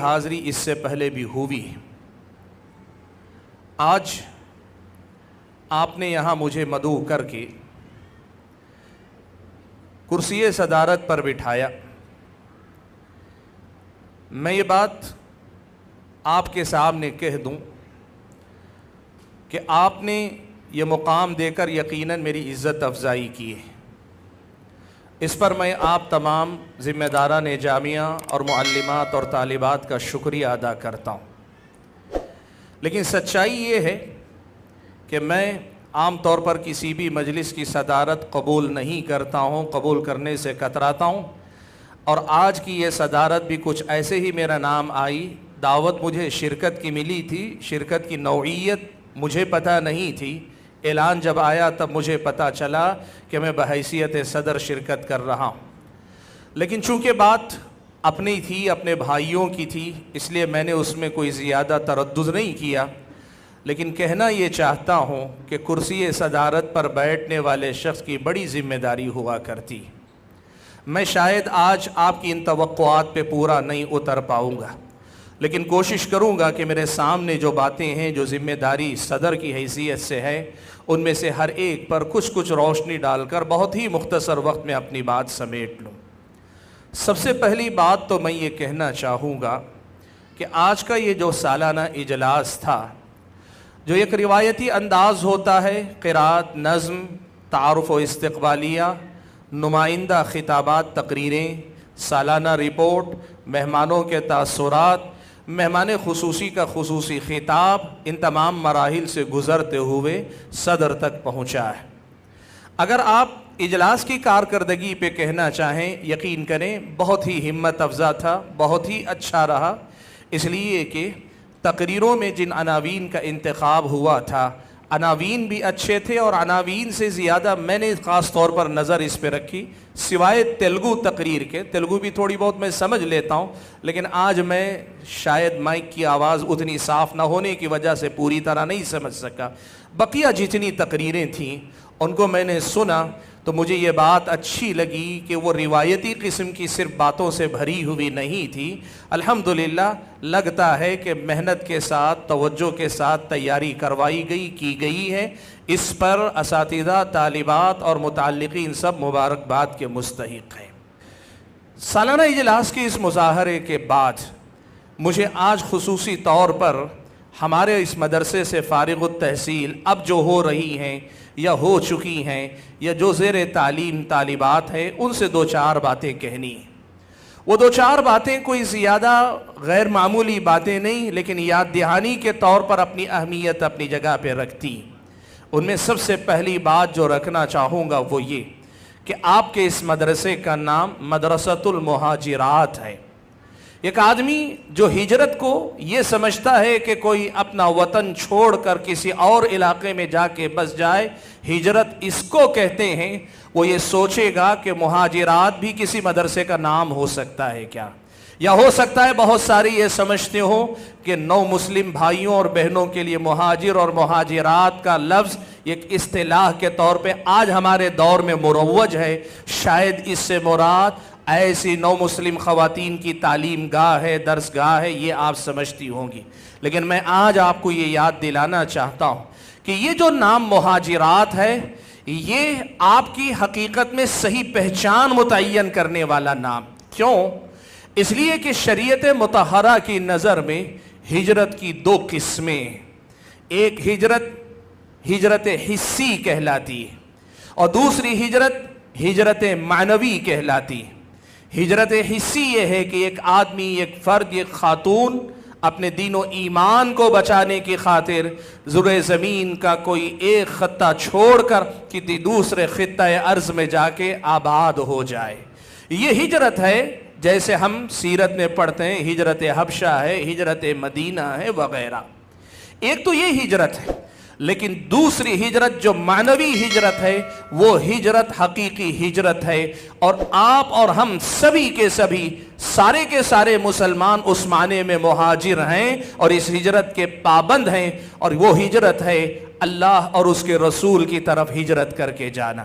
حاضری اس سے پہلے بھی ہوئی۔ آج آپ نے یہاں مجھے مدعو کر کے کرسی صدارت پر بٹھایا۔ میں یہ بات آپ کے سامنے کہہ دوں کہ آپ نے یہ مقام دے کر یقیناً میری عزت افزائی کی ہے۔ اس پر میں آپ تمام ذمہ داران جامعہ اور معلمات اور طالبات کا شکریہ ادا کرتا ہوں، لیکن سچائی یہ ہے کہ میں عام طور پر کسی بھی مجلس کی صدارت قبول نہیں کرتا ہوں، قبول کرنے سے کتراتا ہوں، اور آج کی یہ صدارت بھی کچھ ایسے ہی میرا نام آئی۔ دعوت مجھے شرکت کی ملی تھی، شرکت کی نوعیت مجھے پتہ نہیں تھی، اعلان جب آیا تب مجھے پتہ چلا کہ میں بحیثیت صدر شرکت کر رہا ہوں، لیکن چونکہ بات اپنی تھی، اپنے بھائیوں کی تھی، اس لیے میں نے اس میں کوئی زیادہ تردد نہیں کیا، لیکن کہنا یہ چاہتا ہوں کہ کرسی صدارت پر بیٹھنے والے شخص کی بڑی ذمہ داری ہوا کرتی۔ میں شاید آج آپ کی ان توقعات پہ پورا نہیں اتر پاؤں گا، لیکن کوشش کروں گا کہ میرے سامنے جو باتیں ہیں، جو ذمہ داری صدر کی حیثیت سے ہے، ان میں سے ہر ایک پر کچھ روشنی ڈال کر بہت ہی مختصر وقت میں اپنی بات سمیٹ لوں۔ سب سے پہلی بات تو میں یہ کہنا چاہوں گا کہ آج کا یہ جو سالانہ اجلاس تھا، جو ایک روایتی انداز ہوتا ہے، قرات، نظم، تعارف و استقبالیہ، نمائندہ خطابات، تقریریں، سالانہ رپورٹ، مہمانوں کے تاثرات، مہمان خصوصی کا خصوصی خطاب، ان تمام مراحل سے گزرتے ہوئے صدر تک پہنچا ہے۔ اگر آپ اجلاس کی کارکردگی پہ کہنا چاہیں، یقین کریں بہت ہی ہمت افزا تھا، بہت ہی اچھا رہا، اس لیے کہ تقریروں میں جن عناوین کا انتخاب ہوا تھا، عناوین بھی اچھے تھے، اور عناوین سے زیادہ میں نے خاص طور پر نظر اس پہ رکھی، سوائے تیلگو تقریر کے، تیلگو بھی تھوڑی بہت میں سمجھ لیتا ہوں، لیکن آج میں شاید مائک کی آواز اتنی صاف نہ ہونے کی وجہ سے پوری طرح نہیں سمجھ سکا۔ بقیہ جتنی تقریریں تھیں ان کو میں نے سنا تو مجھے یہ بات اچھی لگی کہ وہ روایتی قسم کی صرف باتوں سے بھری ہوئی نہیں تھی۔ الحمدللہ لگتا ہے کہ محنت کے ساتھ، توجہ کے ساتھ تیاری کروائی گئی، کی گئی ہے۔ اس پر اساتذہ، طالبات اور متعلقین سب مبارکباد کے مستحق ہیں۔ سالانہ اجلاس کے اس مظاہرے کے بعد مجھے آج خصوصی طور پر ہمارے اس مدرسے سے فارغ التحصیل اب جو ہو رہی ہیں یا ہو چکی ہیں یا جو زیر تعلیم طالبات ہیں، ان سے دو چار باتیں کہنی ہیں۔ وہ دو چار باتیں کوئی زیادہ غیر معمولی باتیں نہیں، لیکن یاد دہانی کے طور پر اپنی اہمیت اپنی جگہ پہ رکھتی۔ ان میں سب سے پہلی بات جو رکھنا چاہوں گا وہ یہ کہ آپ کے اس مدرسے کا نام مدرسۃ المہاجرات ہے۔ ایک آدمی جو ہجرت کو یہ سمجھتا ہے کہ کوئی اپنا وطن چھوڑ کر کسی اور علاقے میں جا کے بس جائے، ہجرت اس کو کہتے ہیں، وہ یہ سوچے گا کہ مہاجرات بھی کسی مدرسے کا نام ہو سکتا ہے کیا؟ یا ہو سکتا ہے بہت ساری یہ سمجھتے ہوں کہ نو مسلم بھائیوں اور بہنوں کے لیے مہاجر اور مہاجرات کا لفظ ایک اصطلاح کے طور پہ آج ہمارے دور میں مروج ہے، شاید اس سے مراد ایسی نو مسلم خواتین کی تعلیم گاہ ہے، درس گاہ ہے، یہ آپ سمجھتی ہوں گی۔ لیکن میں آج آپ کو یہ یاد دلانا چاہتا ہوں کہ یہ جو نام مہاجرات ہے، یہ آپ کی حقیقت میں صحیح پہچان متعین کرنے والا نام۔ کیوں؟ اس لیے کہ شریعت مطہرہ کی نظر میں ہجرت کی دو قسمیں، ایک ہجرت حسی کہلاتی ہے، اور دوسری ہجرت معنوی کہلاتی ہے۔ ہجرت حسی یہ ہے کہ ایک آدمی، ایک فرد، ایک خاتون اپنے دین و ایمان کو بچانے کی خاطر زرِ زمین کا کوئی ایک خطہ چھوڑ کر کسی دوسرے خطہ ارض میں جا کے آباد ہو جائے، یہ ہجرت ہے۔ جیسے ہم سیرت میں پڑھتے ہیں ہجرت حبشہ ہے، ہجرت مدینہ ہے وغیرہ، ایک تو یہ ہجرت ہے۔ لیکن دوسری ہجرت جو معنوی ہجرت ہے، وہ ہجرت حقیقی ہجرت ہے، اور آپ اور ہم سبھی کے سبھی، سارے کے سارے مسلمان اس معنی میں مہاجر ہیں اور اس ہجرت کے پابند ہیں، اور وہ ہجرت ہے اللہ اور اس کے رسول کی طرف ہجرت کر کے جانا۔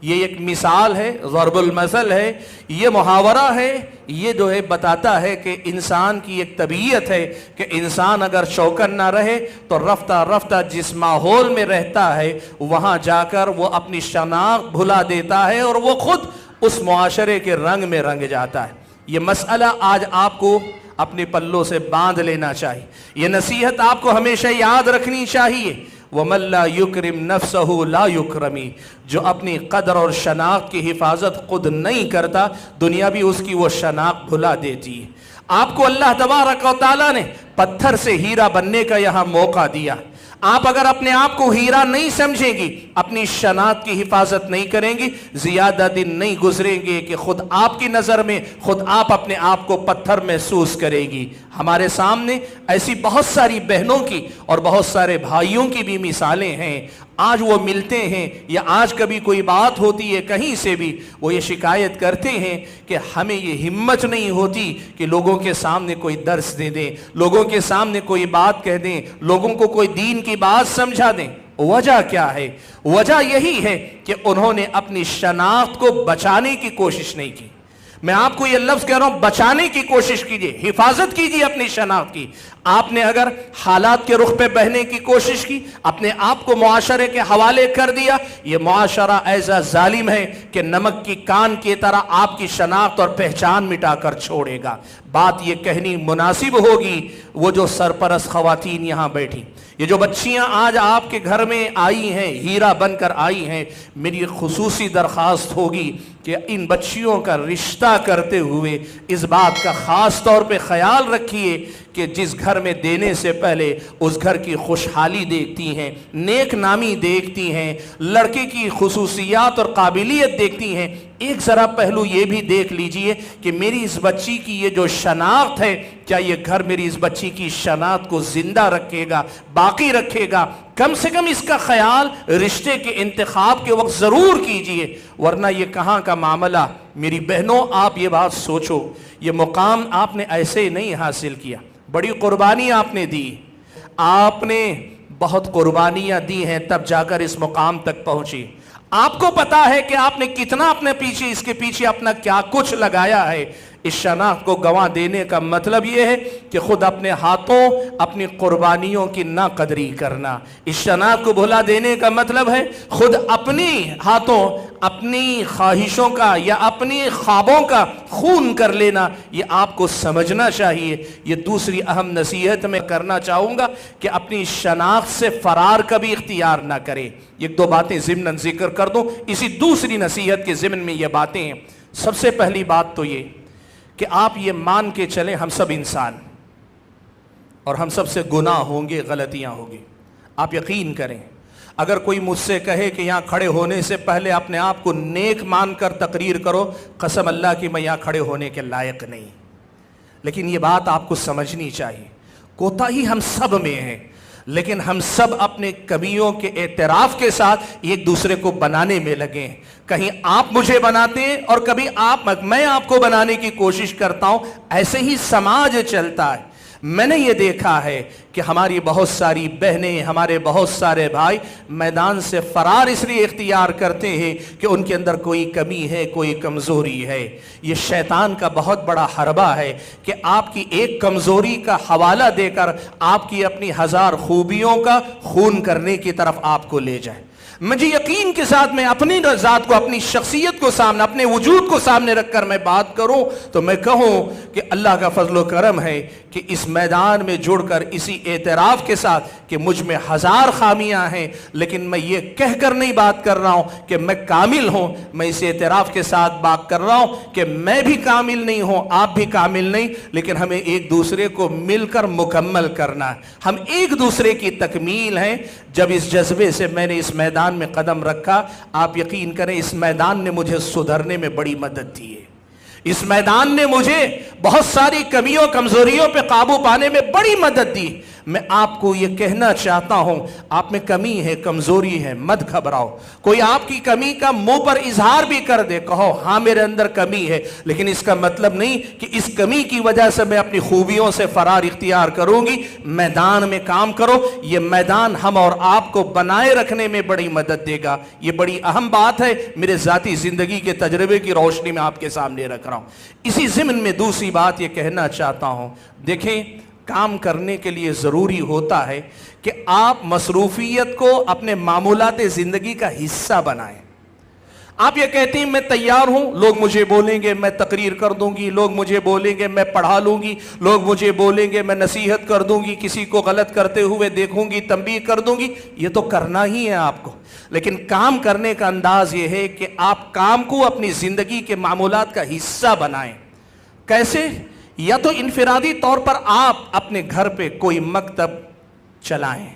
یہ ایک مثال ہے، ضرب المثل ہے، یہ محاورہ ہے، یہ جو ہے بتاتا ہے کہ انسان کی ایک طبیعت ہے کہ انسان اگر چوکن نہ رہے تو رفتہ رفتہ جس ماحول میں رہتا ہے وہاں جا کر وہ اپنی شناخت بھلا دیتا ہے اور وہ خود اس معاشرے کے رنگ میں رنگ جاتا ہے۔ یہ مسئلہ آج آپ کو اپنے پلوں سے باندھ لینا چاہیے، یہ نصیحت آپ کو ہمیشہ یاد رکھنی چاہیے۔ وَمَن لَا يُكْرِمْ نَفْسَهُ لَا يُكْرَمِ، جو اپنی قدر اور شناخت کی حفاظت خود نہیں کرتا، دنیا بھی اس کی وہ شناخت بھلا دیتی ہے۔ آپ کو اللہ تبارک و تعالیٰ نے پتھر سے ہیرا بننے کا یہاں موقع دیا۔ آپ اگر اپنے آپ کو ہیرا نہیں سمجھیں گی، اپنی شناخت کی حفاظت نہیں کریں گی، زیادہ دن نہیں گزریں گے کہ خود آپ کی نظر میں خود آپ اپنے آپ کو پتھر محسوس کرے گی۔ ہمارے سامنے ایسی بہت ساری بہنوں کی اور بہت سارے بھائیوں کی بھی مثالیں ہیں۔ آج وہ ملتے ہیں یا آج کبھی کوئی بات ہوتی ہے کہیں سے بھی، وہ یہ شکایت کرتے ہیں کہ ہمیں یہ ہمت نہیں ہوتی کہ لوگوں کے سامنے کوئی درس دے دیں، لوگوں کے سامنے کوئی بات کہہ دیں، لوگوں کو کوئی دین کی بات سمجھا دیں۔ وجہ کیا ہے؟ وجہ یہی ہے کہ انہوں نے اپنی شناخت کو بچانے کی کوشش نہیں کی۔ میں آپ کو یہ لفظ کہہ رہا ہوں، بچانے کی کوشش کیجئے، حفاظت کیجئے اپنی شناخت کی۔ آپ نے اگر حالات کے رخ پہ بہنے کی کوشش کی، اپنے آپ کو معاشرے کے حوالے کر دیا، یہ معاشرہ ایسا ظالم ہے کہ نمک کی کان کی طرح آپ کی شناخت اور پہچان مٹا کر چھوڑے گا۔ بات یہ کہنی مناسب ہوگی وہ جو سرپرست خواتین یہاں بیٹھی، یہ جو بچیاں آج آپ کے گھر میں آئی ہیں، ہیرا بن کر آئی ہیں، میری خصوصی درخواست ہوگی کہ ان بچیوں کا رشتہ کرتے ہوئے اس بات کا خاص طور پہ خیال رکھیے کہ جس گھر میں دینے سے پہلے اس گھر کی خوشحالی دیکھتی ہیں، نیک نامی دیکھتی ہیں، لڑکے کی خصوصیات اور قابلیت دیکھتی ہیں، ایک ذرا پہلو یہ بھی دیکھ لیجئے کہ میری اس بچی کی یہ جو شناخت ہے، کیا یہ گھر میری اس بچی کی شناخت کو زندہ رکھے گا، باقی رکھے گا؟ کم سے کم اس کا خیال رشتے کے انتخاب کے وقت ضرور کیجئے، ورنہ یہ کہاں کا معاملہ۔ میری بہنوں، آپ یہ بات سوچو، یہ مقام آپ نے ایسے نہیں حاصل کیا، بڑی قربانی آپ نے دی، آپ نے بہت قربانیاں دی ہیں تب جا کر اس مقام تک پہنچی۔ آپ کو پتا ہے کہ آپ نے کتنا اپنے پیچھے، اس کے پیچھے اپنا کیا کچھ لگایا ہے۔ اس شناخت کو گنوا دینے کا مطلب یہ ہے کہ خود اپنے ہاتھوں اپنی قربانیوں کی ناقدری کرنا۔ اس شناخت کو بھلا دینے کا مطلب ہے خود اپنی ہاتھوں اپنی خواہشوں کا یا اپنی خوابوں کا خون کر لینا۔ یہ آپ کو سمجھنا چاہیے۔ یہ دوسری اہم نصیحت میں کرنا چاہوں گا کہ اپنی شناخت سے فرار کبھی اختیار نہ کرے۔ ایک دو باتیں ضمن ذکر کر دوں، اسی دوسری نصیحت کے ضمن میں یہ باتیں ہیں۔ سب سے پہلی بات تو یہ کہ آپ یہ مان کے چلیں ہم سب انسان، اور ہم سب سے گناہ ہوں گے، غلطیاں ہوں گی۔ آپ یقین کریں، اگر کوئی مجھ سے کہے کہ یہاں کھڑے ہونے سے پہلے اپنے آپ کو نیک مان کر تقریر کرو، قسم اللہ کی میں یہاں کھڑے ہونے کے لائق نہیں۔ لیکن یہ بات آپ کو سمجھنی چاہیے، کوتاہی ہم سب میں ہے، لیکن ہم سب اپنے کمیوں کے اعتراف کے ساتھ ایک دوسرے کو بنانے میں لگے ہیں۔ کہیں آپ مجھے بناتے ہیں اور کبھی میں آپ کو بنانے کی کوشش کرتا ہوں۔ ایسے ہی سماج چلتا ہے۔ میں نے یہ دیکھا ہے کہ ہماری بہت ساری بہنیں، ہمارے بہت سارے بھائی میدان سے فرار اس لیے اختیار کرتے ہیں کہ ان کے اندر کوئی کمی ہے، کوئی کمزوری ہے۔ یہ شیطان کا بہت بڑا حربہ ہے کہ آپ کی ایک کمزوری کا حوالہ دے کر آپ کی اپنی ہزار خوبیوں کا خون کرنے کی طرف آپ کو لے جائے۔ مجھے یقین کے ساتھ میں اپنی ذات کو، اپنی شخصیت کو سامنے، اپنے وجود کو سامنے رکھ کر میں بات کروں تو میں کہوں کہ اللہ کا فضل و کرم ہے کہ اس میدان میں جڑ کر اسی اعتراف کے ساتھ کہ مجھ میں ہزار خامیاں ہیں، لیکن میں یہ کہہ کر نہیں بات کر رہا ہوں کہ میں کامل ہوں۔ میں اس اعتراف کے ساتھ بات کر رہا ہوں کہ میں بھی کامل نہیں ہوں، آپ بھی کامل نہیں، لیکن ہمیں ایک دوسرے کو مل کر مکمل کرنا ہے۔ ہم ایک دوسرے کی تکمیل ہیں۔ جب اس جذبے سے میں نے اس میدان میں قدم رکھا، آپ یقین کریں اس میدان نے مجھے سدھرنے میں بڑی مدد دی ہے۔ اس میدان نے مجھے بہت ساری کمیوں کمزوریوں پہ قابو پانے میں بڑی مدد دی۔ میں آپ کو یہ کہنا چاہتا ہوں آپ میں کمی ہے، کمزوری ہے، مت گھبراؤ۔ کوئی آپ کی کمی کا منہ پر اظہار بھی کر دے، کہو ہاں میرے اندر کمی ہے، لیکن اس کا مطلب نہیں کہ اس کمی کی وجہ سے میں اپنی خوبیوں سے فرار اختیار کروں گی۔ میدان میں کام کرو، یہ میدان ہم اور آپ کو بنائے رکھنے میں بڑی مدد دے گا۔ یہ بڑی اہم بات ہے، میرے ذاتی زندگی کے تجربے کی روشنی میں آپ کے سامنے رکھ رہا ہوں۔ اسی ضمن میں دوسری بات یہ کہنا چاہتا ہوں، دیکھیں کام کرنے کے لیے ضروری ہوتا ہے کہ آپ مصروفیت کو اپنے معمولات زندگی کا حصہ بنائیں۔ آپ یہ کہتے ہیں میں تیار ہوں، لوگ مجھے بولیں گے میں تقریر کر دوں گی، لوگ مجھے بولیں گے میں پڑھا لوں گی، لوگ مجھے بولیں گے میں نصیحت کر دوں گی، کسی کو غلط کرتے ہوئے دیکھوں گی تنبیہ کر دوں گی۔ یہ تو کرنا ہی ہے آپ کو، لیکن کام کرنے کا انداز یہ ہے کہ آپ کام کو اپنی زندگی کے معمولات کا حصہ بنائیں۔ کیسے؟ یا تو انفرادی طور پر آپ اپنے گھر پہ کوئی مکتب چلائیں،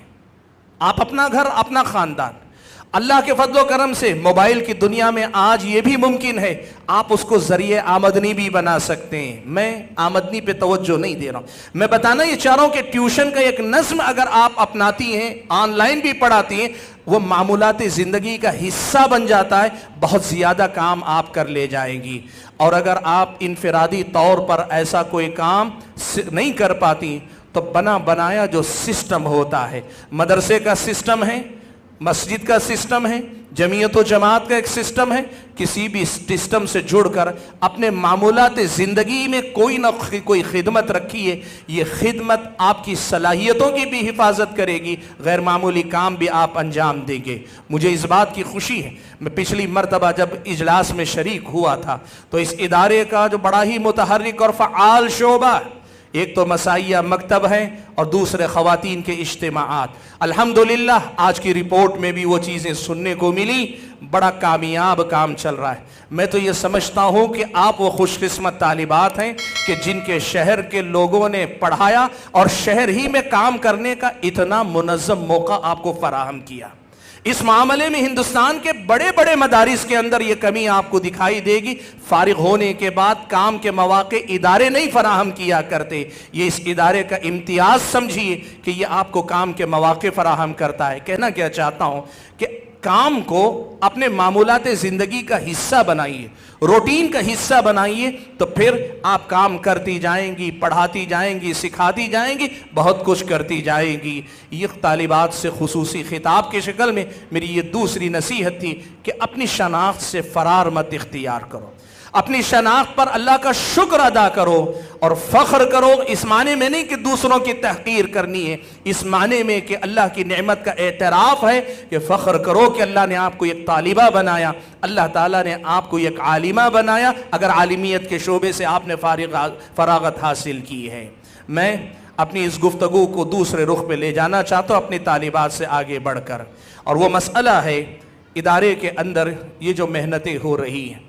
آپ اپنا گھر، اپنا خاندان۔ اللہ کے فضل و کرم سے موبائل کی دنیا میں آج یہ بھی ممکن ہے آپ اس کو ذریعہ آمدنی بھی بنا سکتے ہیں۔ میں آمدنی پہ توجہ نہیں دے رہا ہوں، میں بتانا یہ چاہ رہا ہوں کہ ٹیوشن کا ایک نظم اگر آپ اپناتی ہیں، آن لائن بھی پڑھاتی ہیں، وہ معمولات زندگی کا حصہ بن جاتا ہے، بہت زیادہ کام آپ کر لے جائیں گی۔ اور اگر آپ انفرادی طور پر ایسا کوئی کام نہیں کر پاتی تو بنا بنایا جو سسٹم ہوتا ہے، مدرسے کا سسٹم ہے، مسجد کا سسٹم ہے، جمعیت و جماعت کا ایک سسٹم ہے، کسی بھی سسٹم سے جڑ کر اپنے معمولات زندگی میں کوئی نہ کوئی خدمت رکھیے۔ یہ خدمت آپ کی صلاحیتوں کی بھی حفاظت کرے گی، غیر معمولی کام بھی آپ انجام دیں گے۔ مجھے اس بات کی خوشی ہے، میں پچھلی مرتبہ جب اجلاس میں شریک ہوا تھا تو اس ادارے کا جو بڑا ہی متحرک اور فعال شعبہ، ایک تو مسائیہ مکتب ہے اور دوسرے خواتین کے اجتماعات، الحمدللہ آج کی رپورٹ میں بھی وہ چیزیں سننے کو ملی، بڑا کامیاب کام چل رہا ہے۔ میں تو یہ سمجھتا ہوں کہ آپ وہ خوش قسمت طالبات ہیں کہ جن کے شہر کے لوگوں نے پڑھایا اور شہر ہی میں کام کرنے کا اتنا منظم موقع آپ کو فراہم کیا۔ اس معاملے میں ہندوستان کے بڑے بڑے مدارس کے اندر یہ کمی آپ کو دکھائی دے گی، فارغ ہونے کے بعد کام کے مواقع ادارے نہیں فراہم کیا کرتے، یہ اس ادارے کا امتیاز سمجھیے کہ یہ آپ کو کام کے مواقع فراہم کرتا ہے۔ کہنا کیا چاہتا ہوں کہ کام کو اپنے معمولات زندگی کا حصہ بنائیے، روٹین کا حصہ بنائیے، تو پھر آپ کام کرتی جائیں گی، پڑھاتی جائیں گی، سکھاتی جائیں گی، بہت کچھ کرتی جائیں گی۔ یہ طالبات سے خصوصی خطاب کی شکل میں میری یہ دوسری نصیحت تھی کہ اپنی شناخت سے فرار مت اختیار کرو، اپنی شناخت پر اللہ کا شکر ادا کرو اور فخر کرو، اس معنی میں نہیں کہ دوسروں کی تحقیر کرنی ہے، اس معنی میں کہ اللہ کی نعمت کا اعتراف ہے کہ فخر کرو کہ اللہ نے آپ کو ایک طالبہ بنایا، اللہ تعالیٰ نے آپ کو ایک عالمہ بنایا، اگر عالمیت کے شعبے سے آپ نے فراغت حاصل کی ہے۔ میں اپنی اس گفتگو کو دوسرے رخ پہ لے جانا چاہتا ہوں اپنی طالبات سے آگے بڑھ کر، اور وہ مسئلہ ہے ادارے کے اندر یہ جو محنتیں ہو رہی ہیں۔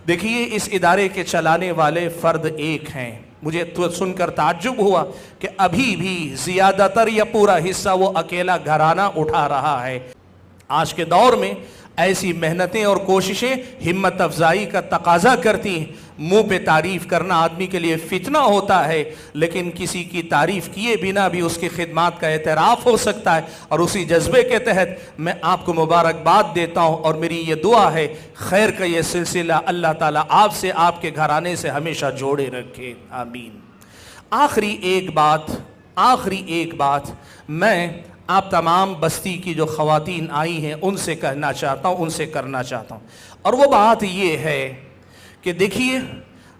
دیکھیے اس ادارے کے چلانے والے فرد ایک ہیں، مجھے تو سن کر تعجب ہوا کہ ابھی بھی زیادہ تر یا پورا حصہ وہ اکیلا گھرانہ اٹھا رہا ہے۔ آج کے دور میں ایسی محنتیں اور کوششیں ہمت افزائی کا تقاضا کرتی ہیں۔ منہ پہ تعریف کرنا آدمی کے لیے فتنہ ہوتا ہے، لیکن کسی کی تعریف کیے بنا بھی اس کی خدمات کا اعتراف ہو سکتا ہے، اور اسی جذبے کے تحت میں آپ کو مبارکباد دیتا ہوں، اور میری یہ دعا ہے خیر کا یہ سلسلہ اللہ تعالیٰ آپ سے، آپ کے گھرانے سے ہمیشہ جوڑے رکھے، آمین۔ آخری ایک بات میں آپ تمام بستی کی جو خواتین آئی ہیں ان سے کہنا چاہتا ہوں، ان سے کرنا چاہتا ہوں، اور وہ بات یہ ہے کہ دیکھیے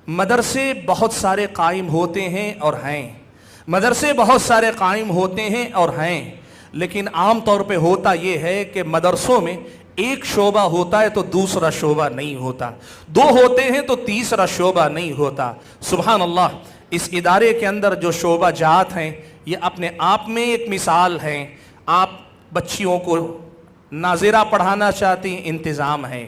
مدرسے بہت سارے قائم ہوتے ہیں اور ہیں، مدرسے بہت سارے قائم ہوتے ہیں اور ہیں، لیکن عام طور پہ ہوتا یہ ہے کہ مدرسوں میں ایک شعبہ ہوتا ہے تو دوسرا شعبہ نہیں ہوتا، دو ہوتے ہیں تو تیسرا شعبہ نہیں ہوتا۔ سبحان اللہ، اس ادارے کے اندر جو شعبہ جات ہیں یہ اپنے آپ میں ایک مثال ہے۔ آپ بچیوں کو ناظرہ پڑھانا چاہتے ہیں، انتظام ہے،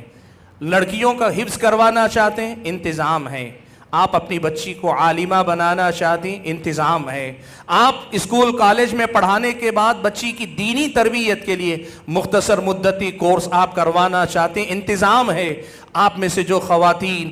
لڑکیوں کا حفظ کروانا چاہتے ہیں، انتظام ہے، آپ اپنی بچی کو عالمہ بنانا چاہتے ہیں، انتظام ہے، آپ اسکول کالج میں پڑھانے کے بعد بچی کی دینی تربیت کے لیے مختصر مدتی کورس آپ کروانا چاہتے ہیں، انتظام ہے۔ آپ میں سے جو خواتین